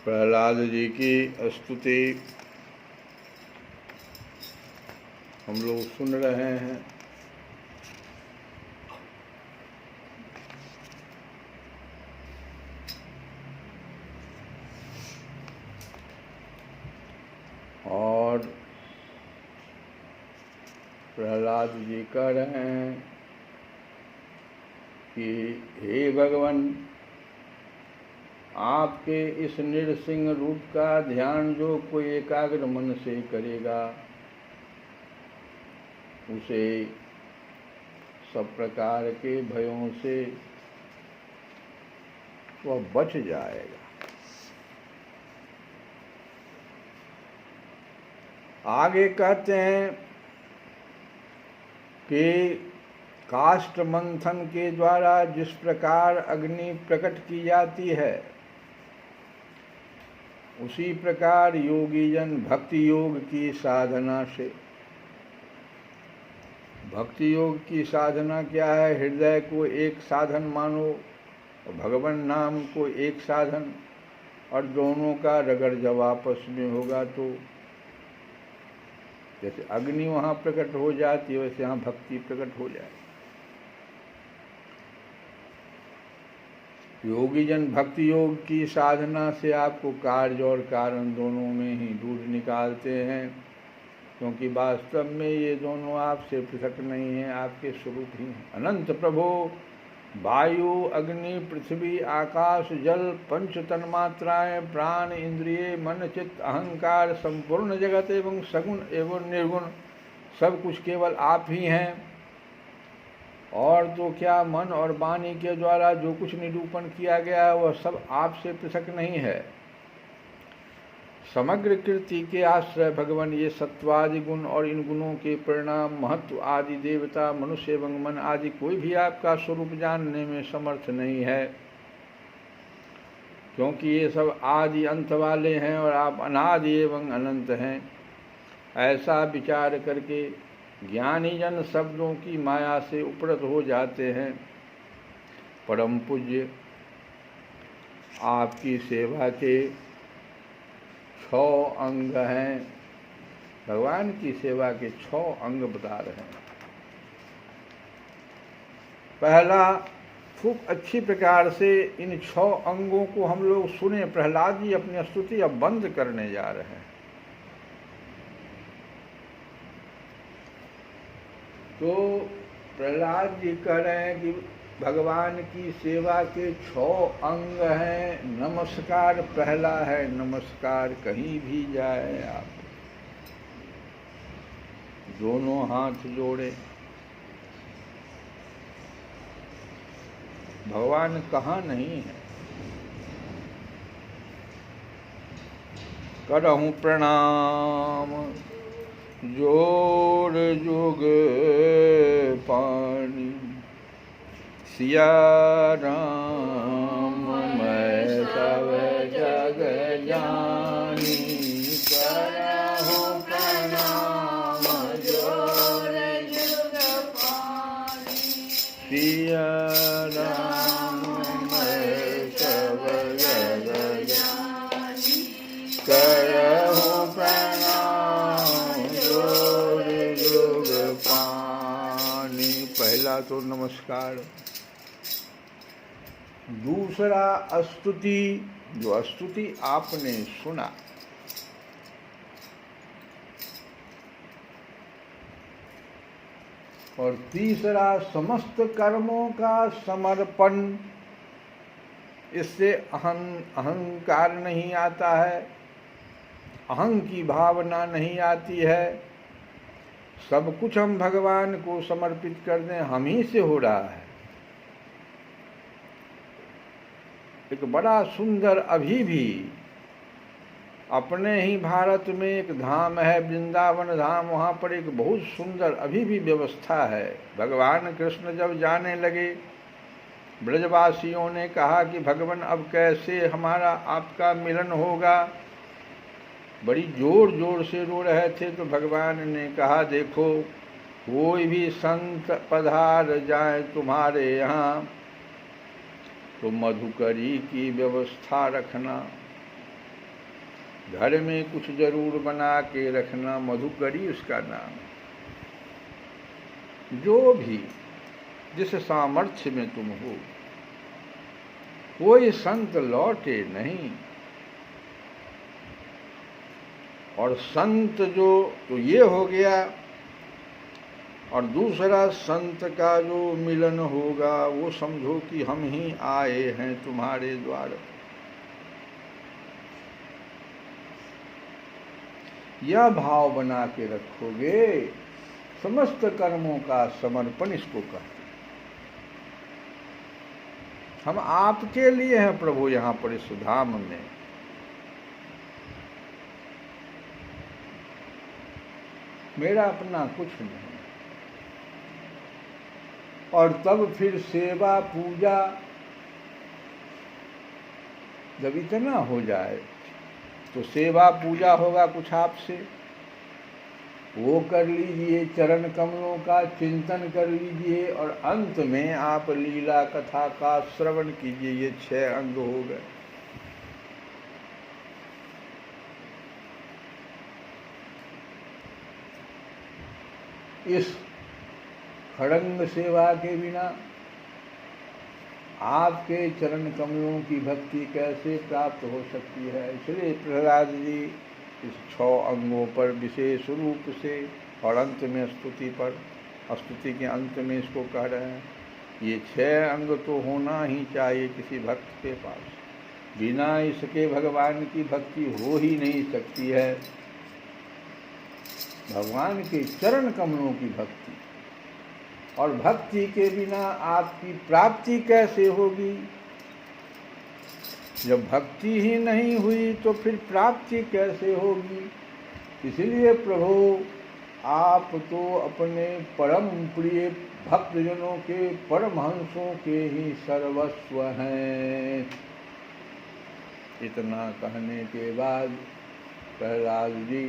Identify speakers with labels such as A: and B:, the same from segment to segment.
A: प्रहलाद जी की स्तुति हम लोग सुन रहे हैं। और प्रहलाद जी कह रहे हैं कि हे भगवान, आपके इस नृसिंह रूप का ध्यान जो कोई एकाग्र मन से करेगा उसे सब प्रकार के भयों से वह बच जाएगा। आगे कहते हैं कि काष्ठ मंथन के द्वारा जिस प्रकार अग्नि प्रकट की जाती है उसी प्रकार योगी जन भक्ति योग की साधना से, भक्ति योग की साधना क्या है? हृदय को एक साधन मानो और भगवान नाम को एक साधन, और दोनों का रगड़ जब आपस में होगा तो जैसे अग्नि वहाँ प्रकट हो जाती है वैसे यहाँ भक्ति प्रकट हो जाए। योगी जन भक्ति योग की साधना से आपको कार्य और कारण दोनों में ही दूर निकालते हैं, क्योंकि वास्तव में ये दोनों आपसे पृथक नहीं हैं, आपके स्वरूप ही हैं। अनंत प्रभो वायु अग्नि पृथ्वी आकाश जल पंच तन्मात्राएं प्राण इंद्रिय मन चित्त अहंकार संपूर्ण जगत एवं सगुण एवं निर्गुण सब कुछ केवल आप ही हैं। और तो क्या मन और वाणी के द्वारा जो कुछ निरूपण किया गया है वह सब आपसे पृथक नहीं है। समग्र कृति के आश्रय भगवान ये सत्वादि गुण और इन गुणों के परिणाम महत्व आदि देवता मनुष्य एवं मन आदि कोई भी आपका स्वरूप जानने में समर्थ नहीं है, क्योंकि ये सब आदि अंत वाले हैं और आप अनादि एवं अनंत हैं। ऐसा विचार करके ज्ञानी जन शब्दों की माया से उपरत हो जाते हैं। परम पूज्य आपकी सेवा के 6 अंग हैं। भगवान की सेवा के 6 अंग बता रहे हैं। पहला, खूब अच्छी प्रकार से इन 6 अंगों को हम लोग सुने। प्रहलाद जी अपनी स्तुति अब बंद करने जा रहे हैं। तो प्रहलाद जी कह रहे हैं कि भगवान की सेवा के 6 अंग हैं। नमस्कार पहला है, नमस्कार कहीं भी जाए आप दोनों हाथ जोड़े। भगवान कहाँ नहीं है। करहूँ प्रणाम जोड़ जुग पानी, सिया राम मैं सब जग जानी। करहूँ प्रणाम जोड़ जुग पानी, सिया राम मैं सब जग जानी। करहूँ प्रणाम जोड़ जुग पानी। पहला तो नमस्कार। दूसरा स्तुति, जो स्तुति आपने सुना। और तीसरा समस्त कर्मों का समर्पण। इससे अहंकार नहीं आता है, अहं की भावना नहीं आती है। सब कुछ हम भगवान को समर्पित कर दें, हम ही से हो रहा है। एक बड़ा सुंदर, अभी भी अपने ही भारत में एक धाम है वृंदावन धाम, वहाँ पर एक बहुत सुंदर अभी भी व्यवस्था है। भगवान कृष्ण जब जाने लगे, ब्रजवासियों ने कहा कि भगवान अब कैसे हमारा आपका मिलन होगा। बड़ी जोर जोर से रो रहे थे। तो भगवान ने कहा, देखो कोई भी संत पधार जाए तुम्हारे यहाँ तो मधुकरी की व्यवस्था रखना, घर में कुछ जरूर बना के रखना। मधुकरी उसका नाम। जो भी जिस सामर्थ्य में तुम हो, कोई संत लौटे नहीं। और संत जो, तो ये हो गया और दूसरा संत का जो मिलन होगा वो समझो कि हम ही आए हैं तुम्हारे द्वार। यह भाव बना के रखोगे, समस्त कर्मों का समर्पण इसको कहते। हम आपके लिए हैं प्रभु यहाँ पर इस धाम में। मेरा अपना कुछ नहीं। और तब फिर सेवा पूजा जब इतना हो जाए तो सेवा पूजा होगा कुछ आपसे, वो कर लीजिए, चरण कमलों का चिंतन कर लीजिए, और अंत में आप लीला कथा का श्रवण कीजिए। ये 6 अंग हो गए। इस खड़ंग सेवा के बिना आपके चरण कमलों की भक्ति कैसे प्राप्त हो सकती है। इसलिए प्रहलाद जी इस 6 अंगों पर विशेष रूप से और अंत में स्तुति के अंत में इसको कह रहे हैं। ये 6 अंग तो होना ही चाहिए किसी भक्त के पास, बिना इसके भगवान की भक्ति हो ही नहीं सकती है। भगवान के चरण कमलों की भक्ति, और भक्ति के बिना आपकी प्राप्ति कैसे होगी। जब भक्ति ही नहीं हुई तो फिर प्राप्ति कैसे होगी। इसलिए प्रभु आप तो अपने परम प्रिय भक्तजनों के परमहंसों के ही सर्वस्व हैं। इतना कहने के बाद प्रहलाद जी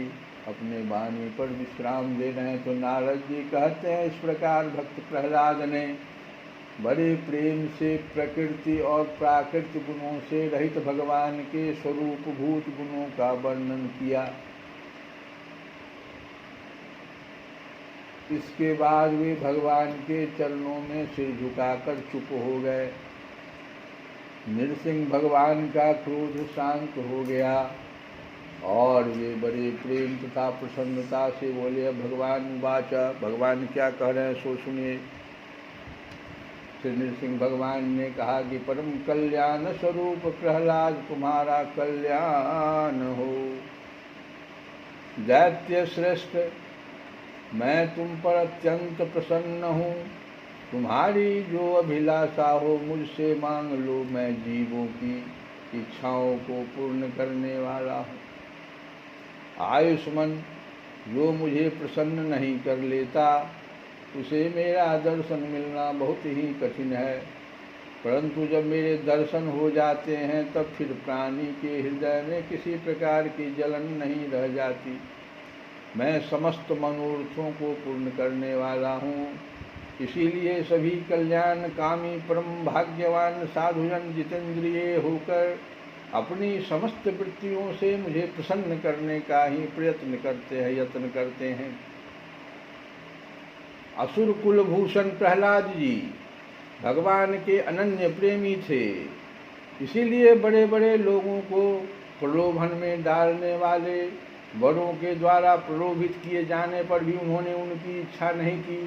A: अपने वाणी पर विश्राम दे रहे हैं। तो नारद जी कहते हैं, इस प्रकार भक्त प्रहलाद ने बड़े प्रेम से प्रकृति और प्राकृतिक गुणों से रहित भगवान के स्वरूप भूत गुणों का वर्णन किया। इसके बाद वे भगवान के चरणों में सिर झुकाकर चुप हो गए। नृसिंह भगवान का क्रोध शांत हो गया और वे बड़े प्रेम तथा प्रसन्नता से बोले, भगवान वाचा, भगवान क्या कह रहे हैं सो सुनिए। श्री नृसिंह भगवान ने कहा कि परम कल्याण स्वरूप प्रहलाद तुम्हारा कल्याण हो। दैत्य श्रेष्ठ, मैं तुम पर अत्यंत प्रसन्न हूँ। तुम्हारी जो अभिलाषा हो मुझसे मांग लो, मैं जीवों की इच्छाओं को पूर्ण करने वाला हूँ। आयुष्मान जो मुझे प्रसन्न नहीं कर लेता उसे मेरा दर्शन मिलना बहुत ही कठिन है, परंतु जब मेरे दर्शन हो जाते हैं तब फिर प्राणी के हृदय में किसी प्रकार की जलन नहीं रह जाती। मैं समस्त मनोरथों को पूर्ण करने वाला हूँ। इसीलिए सभी कल्याण कामी परम भाग्यवान साधुजन जितेंद्रिय होकर अपनी समस्त वृत्तियों से मुझे प्रसन्न करने का ही प्रयत्न करते हैं, यत्न करते हैं। असुर कुलभूषण प्रहलाद जी भगवान के अनन्य प्रेमी थे, इसीलिए बड़े बड़े लोगों को प्रलोभन में डालने वाले, बड़ों के द्वारा प्रलोभित किए जाने पर भी उन्होंने उनकी इच्छा नहीं की।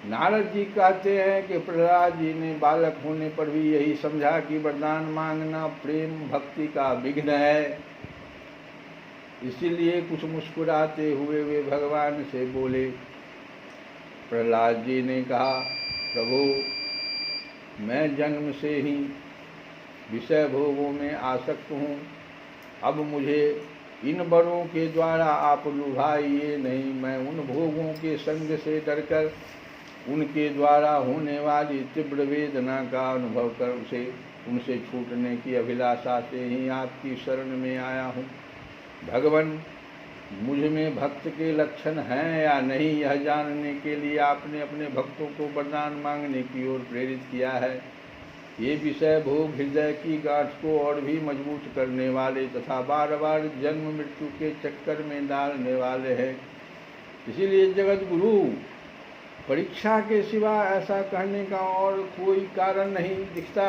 A: नारद जी कहते हैं कि प्रहलाद जी ने बालक होने पर भी यही समझा कि वरदान मांगना प्रेम भक्ति का विघ्न है। इसीलिए कुछ मुस्कुराते हुए वे भगवान से बोले। प्रहलाद जी ने कहा, प्रभु मैं जन्म से ही विषय भोगों में आसक्त हूँ। अब मुझे इन बड़ों के द्वारा आप लुभाइए नहीं। मैं उन भोगों के संग से डरकर उनके द्वारा होने वाली तीव्र वेदना का अनुभव कर उनसे छूटने की अभिलाषा से ही आपकी शरण में आया हूँ। भगवान मुझ में भक्त के लक्षण हैं या नहीं, यह जानने के लिए आपने अपने भक्तों को वरदान मांगने की ओर प्रेरित किया है। ये विषय भोग हृदय की गांठ को और भी मजबूत करने वाले तथा बार बार जन्म मृत्यु के चक्कर में डालने वाले हैं। इसीलिए जगत गुरु परीक्षा के सिवा ऐसा कहने का और कोई कारण नहीं दिखता,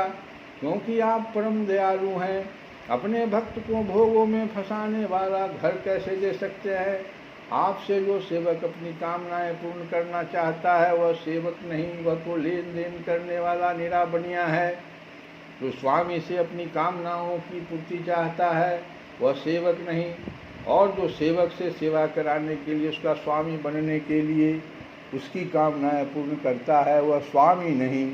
A: क्योंकि आप परम दयालु हैं। अपने भक्त को भोगों में फंसाने वाला घर कैसे दे सकते हैं। आपसे जो सेवक अपनी कामनाएं पूर्ण करना चाहता है वह सेवक नहीं, वह तो लेन देन करने वाला निरा बनिया है। जो स्वामी से अपनी कामनाओं की पूर्ति चाहता है वह सेवक नहीं, और जो सेवक से सेवा कराने के लिए, उसका स्वामी बनने के लिए उसकी कामनाएं पूर्ण करता है वह स्वामी नहीं।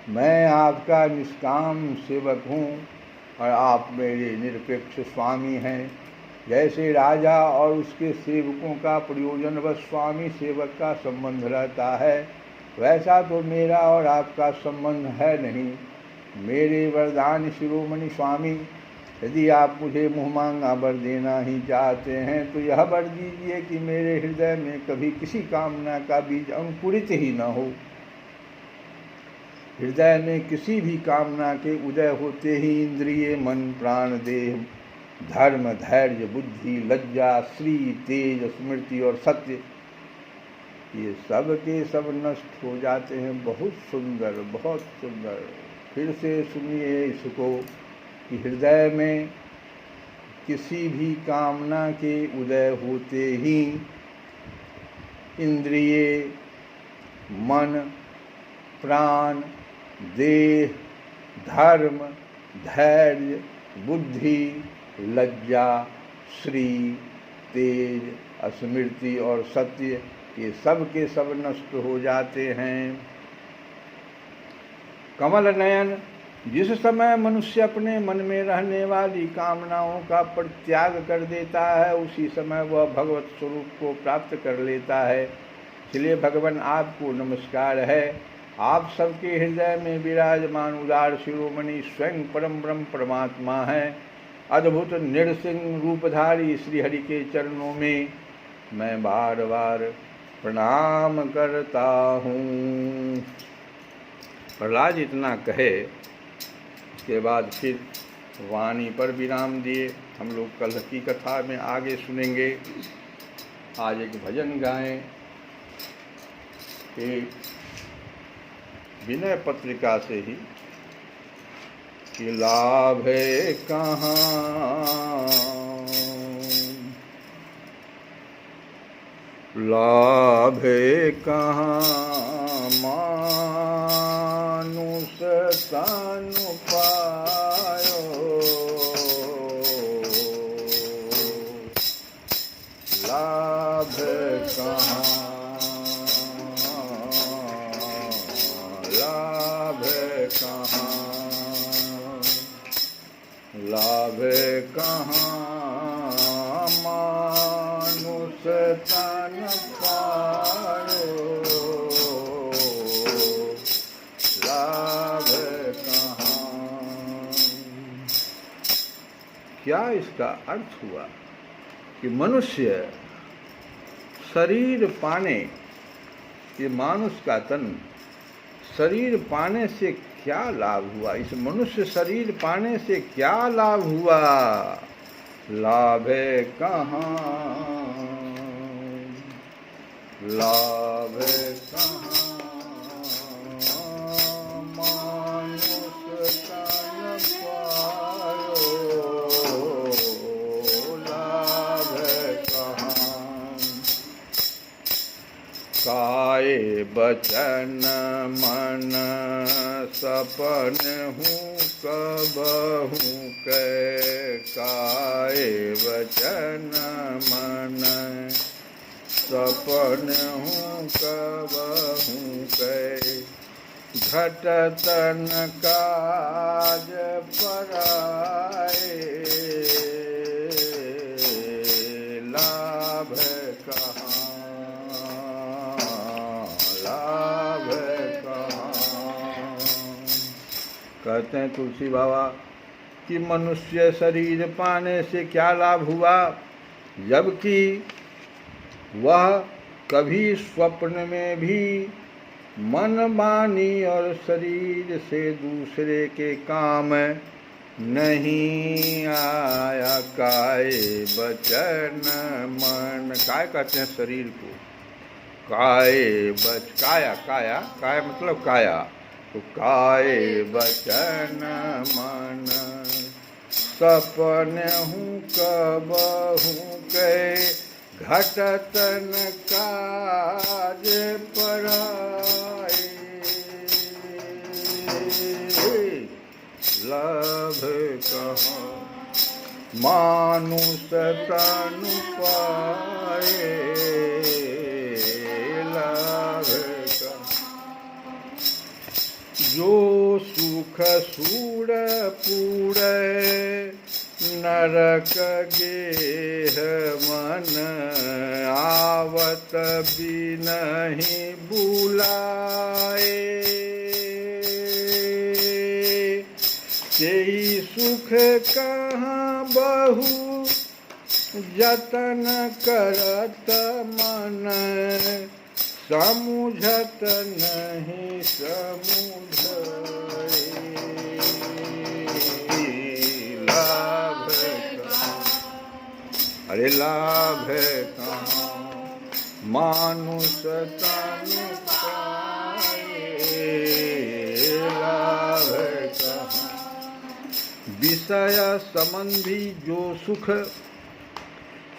A: मैं आपका निष्काम सेवक हूँ और आप मेरे निरपेक्ष स्वामी हैं। जैसे राजा और उसके सेवकों का प्रयोजन व स्वामी सेवक का संबंध रहता है, वैसा तो मेरा और आपका संबंध है नहीं। मेरे वरदान शिरोमणि स्वामी, यदि आप मुझे मुँहमांगा वर देना ही चाहते हैं तो यह वर दीजिए कि मेरे हृदय में कभी किसी कामना का बीज अंकुरित ही न हो। हृदय में किसी भी कामना के उदय होते ही इंद्रिय, मन, प्राण, देह, धर्म, धैर्य, बुद्धि, लज्जा, श्री, तेज, स्मृति और सत्य, ये सब के सब नष्ट हो जाते हैं। बहुत सुंदर, बहुत सुंदर। फिर से सुनिए इसको कि हृदय में किसी भी कामना के उदय होते ही इंद्रिय, मन, प्राण, देह, धर्म, धैर्य, बुद्धि, लज्जा, श्री, तेज, स्मृति और सत्य, ये सब के सब नष्ट हो जाते हैं। कमल नयन, जिस समय मनुष्य अपने मन में रहने वाली कामनाओं का परित्याग कर देता है, उसी समय वह भगवत स्वरूप को प्राप्त कर लेता है। इसलिए भगवान आपको नमस्कार है। आप सबके हृदय में विराजमान उदार शिरोमणि स्वयं परम ब्रह्म परमात्मा हैं। अद्भुत नृसिंह रूपधारी श्रीहरि के चरणों में मैं बार बार प्रणाम करता हूँ। प्रहलाद इतना कहे, उसके बाद फिर वाणी पर विराम दिए। हम लोग कल की कथा में आगे सुनेंगे। आज एक भजन गाएं, एक विनय पत्रिका से ही कि लाभ है कहाँ, लाभ है कहाँ मानुष तन पायो, लाभ कहाँ, लाभ कहाँ, लाभ कहाँ मानुष तन पायो, लाभ कहाँ। क्या इसका अर्थ हुआ कि मनुष्य शरीर पाने, ये मानुष का तन शरीर पाने से क्या लाभ हुआ? इस मनुष्य शरीर पाने से क्या लाभ हुआ? लाभ कहाँ, लाभ कहाँ मानुष तन पायो, लाभ कहाँ। काये बचन मन सपन हूँ कबहू कै, काये वचन मन सपन हूँ कबहू कै, घटतन काज पराए, लाभ कहाँ, लाभ कहाँ। कहते हैं तुलसी बाबा कि मनुष्य शरीर पाने से क्या लाभ हुआ, जबकि वह कभी स्वप्न में भी मन, वाणी और शरीर से दूसरे के काम नहीं आया। काय वचन मन, काय कहते हैं शरीर को, काय काया, काया काय मतलब काया, तो काय वचन मन सपन हूँ कबहू कै, घटतन काज पराए, लाभ कहाँ मानुष तन पाए, लाभ कहाँ जो सुख सूरपुर नरक गेह मन, आवत बिनहि बुलाए, तेई सुख कहाँ बहु जतन करत मन, समुझत नहीं समुझाए, लाभ अरे लाभ कहाँ मानुष तन पाए, लाभ कहाँ विषय संबंधी जो सुख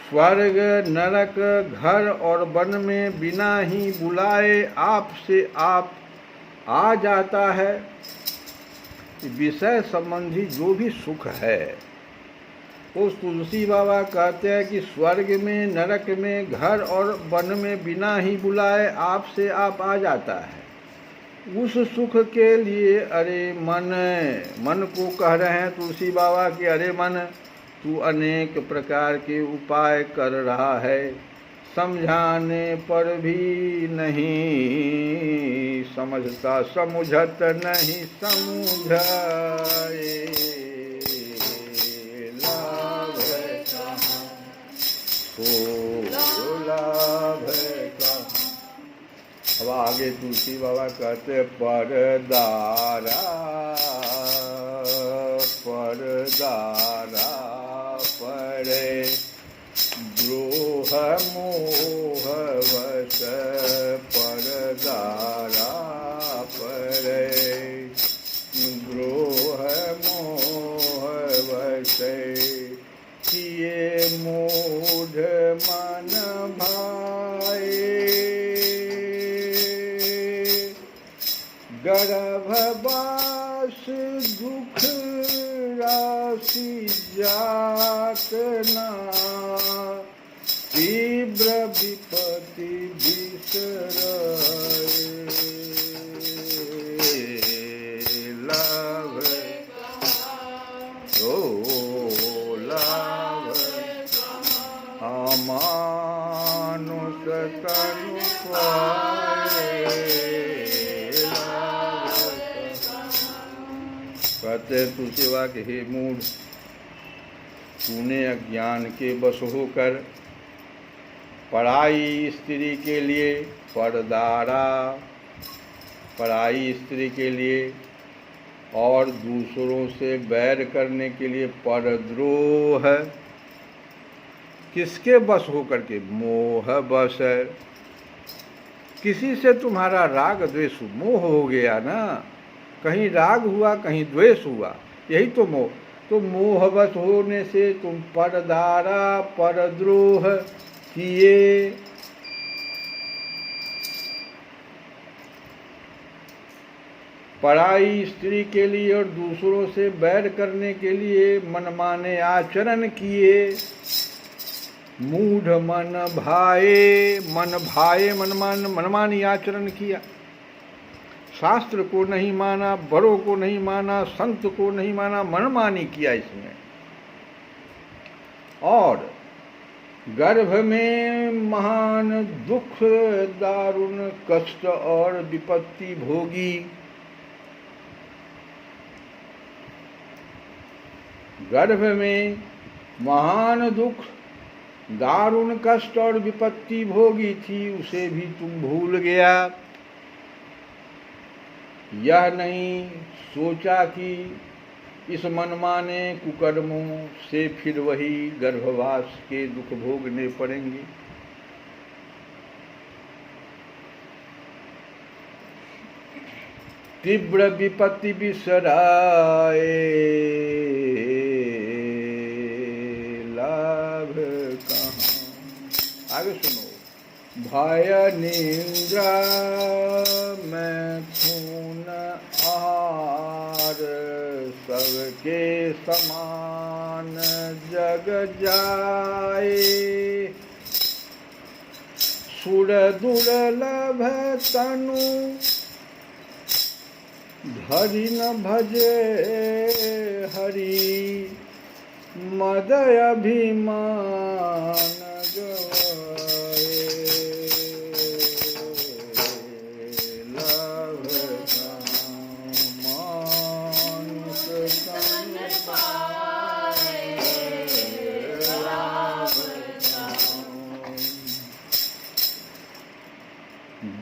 A: स्वर्ग नरक घर और वन में बिना ही बुलाए आपसे आप आ जाता है। विषय संबंधी जो भी सुख है उस तुलसी बाबा कहते हैं कि स्वर्ग में नरक में घर और वन में बिना ही बुलाए आपसे आप आ जाता है। उस सुख के लिए अरे मन को कह रहे हैं तुलसी बाबा कि अरे मन तू अनेक प्रकार के उपाय कर रहा है, समझाने पर भी नहीं समझता, समुझत नहीं समुझाए, लाभ कहाँ ओ लाभ कहाँ। अब आगे तुलसी बाबा कहते परदारा पड़े द्रोह मोह वश, परदारा पड़े द्रोह मोह वश, किए मूढ़ मन भाए, गर्भवास दुख राशि जात ना, तीव्र विपत्ति बिसराए, लाभ ओ लाभ अमानुष तनु पाए, कहते तुलसी बाबा के हे मूढ़, तूने अज्ञान के वश होकर पराई स्त्री के लिए परदारा, पराई स्त्री के लिए और दूसरों से बैर करने के लिए परद्रोह, किसके वश होकर के? मोह वश। किसी से तुम्हारा राग द्वेष मोह हो गया ना, कहीं राग हुआ कहीं द्वेष हुआ, यही तो मोह। तो मोहवश होने से तुम परदारा परद्रोह किए, पराई स्त्री के लिए और दूसरों से बैर करने के लिए मनमाने आचरण किए, मूढ़ मन भाए, मनमानी आचरण किया, शास्त्र को नहीं माना, बड़ों को नहीं माना, संत को नहीं माना, मनमानी किया इसमें। और गर्भ में महान दुख दारुण कष्ट और विपत्ति भोगी, गर्भ में महान दुख दारुण कष्ट और विपत्ति भोगी थी, उसे भी तुम भूल गया। यह नहीं सोचा कि इस मनमाने कुकर्मों से फिर वही गर्भवास के दुख भोगने पड़ेंगे। तीव्र विपत्ति बिसराए, लाभ कहाँ। आगे सुनो। भय निंद्रा मैथुन आहार, सबके समान जग जाए। सुर दुर्लभ तनु धरि न भजे हरि, मद अभिमान गवाए। लभ मानुष तन पाए,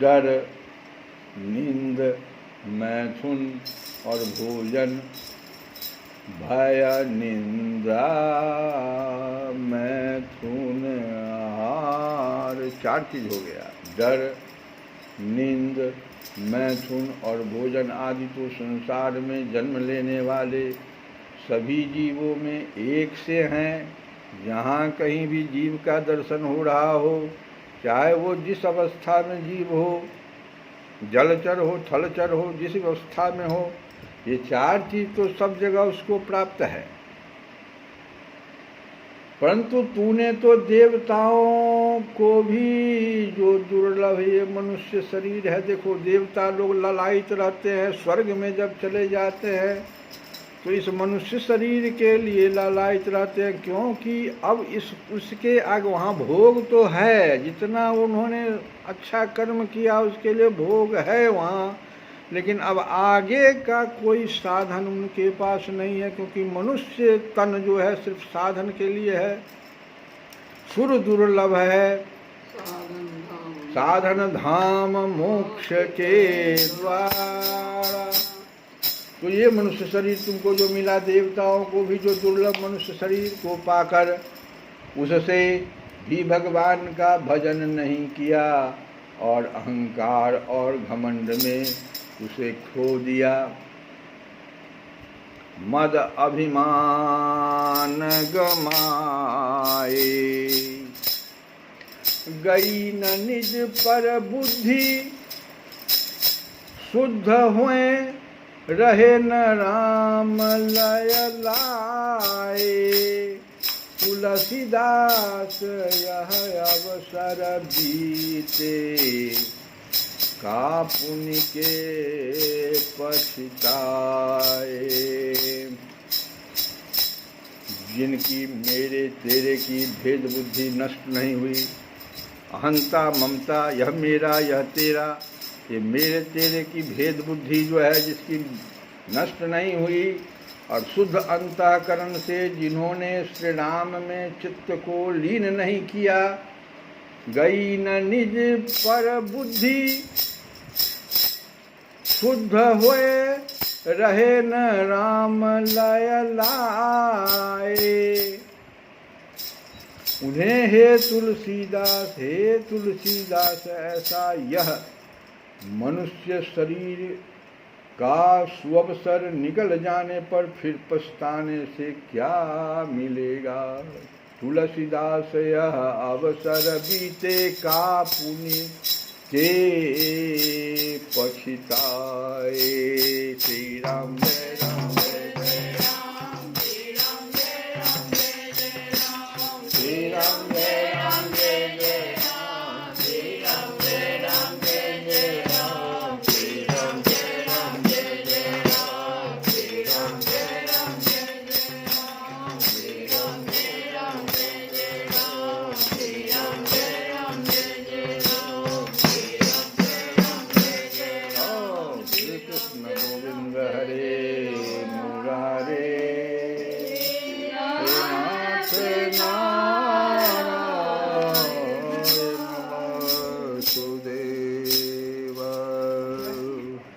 A: डर नींद मैथुन और भोजन, भय निंदा मैथुन आहार, 4 चीज हो गया। डर, नींद, मैथुन और भोजन आदि तो संसार में जन्म लेने वाले सभी जीवों में एक से हैं। जहाँ कहीं भी जीव का दर्शन हो रहा हो, चाहे वो जिस अवस्था में जीव हो, जलचर हो, थलचर हो, जिस अवस्था में हो, ये 4 चीज तो सब जगह उसको प्राप्त है। परंतु तूने तो देवताओं को भी, जो दुर्लभ ये मनुष्य शरीर है, देखो देवता लोग ललायित रहते हैं, स्वर्ग में जब चले जाते हैं तो इस मनुष्य शरीर के लिए ललायित रहते हैं, क्योंकि अब उसके आगे वहाँ भोग तो है, जितना उन्होंने अच्छा कर्म किया उसके लिए भोग है वहाँ, लेकिन अब आगे का कोई साधन उनके पास नहीं है, क्योंकि मनुष्य तन जो है सिर्फ साधन के लिए है। सुर दुर्लभ है, साधन धाम मोक्ष के द्वारा। तो ये मनुष्य शरीर तुमको जो मिला, देवताओं को भी जो दुर्लभ मनुष्य शरीर को पाकर उससे भी भगवान का भजन नहीं किया और अहंकार और घमंड में उसे खो दिया। मद अभिमान गमाए, गई न निज पर बुद्धि, शुद्ध हुए रहे न राम लय लाए। तुलसीदास यह अवसर बीते, का पुण्य के पछताए। जिनकी मेरे तेरे की भेद बुद्धि नष्ट नहीं हुई, अहंता ममता, यह मेरा यह तेरा, ये मेरे तेरे की भेद बुद्धि जो है जिसकी नष्ट नहीं हुई, और शुद्ध अंतःकरण से जिन्होंने श्री राम में चित्त को लीन नहीं किया, गई न निज पर बुद्धि, शुद्ध हुए रहे न राम लय लाए। उन्हें हे तुलसीदास ऐसा यह मनुष्य शरीर का सुअवसर निकल जाने पर फिर पछताने से क्या मिलेगा। तुलसीदास यह अवसर बीते, का पुण्य के पछताए। श्री राम जय राम जय जय राम, श्री राम जय राम जय जय राम, श्री राम जय राम जय जय राम, श्री राम जय राम जय जय राम, श्री राम जय राम जय जय राम, श्री राम जय राम जय जय राम, श्री राम जय राम जय जय राम, श्री राम जय राम जय जय राम, श्री राम जय राम जय जय राम। श्री कृष्ण गोविंद हरे मुरारे, हे नाथ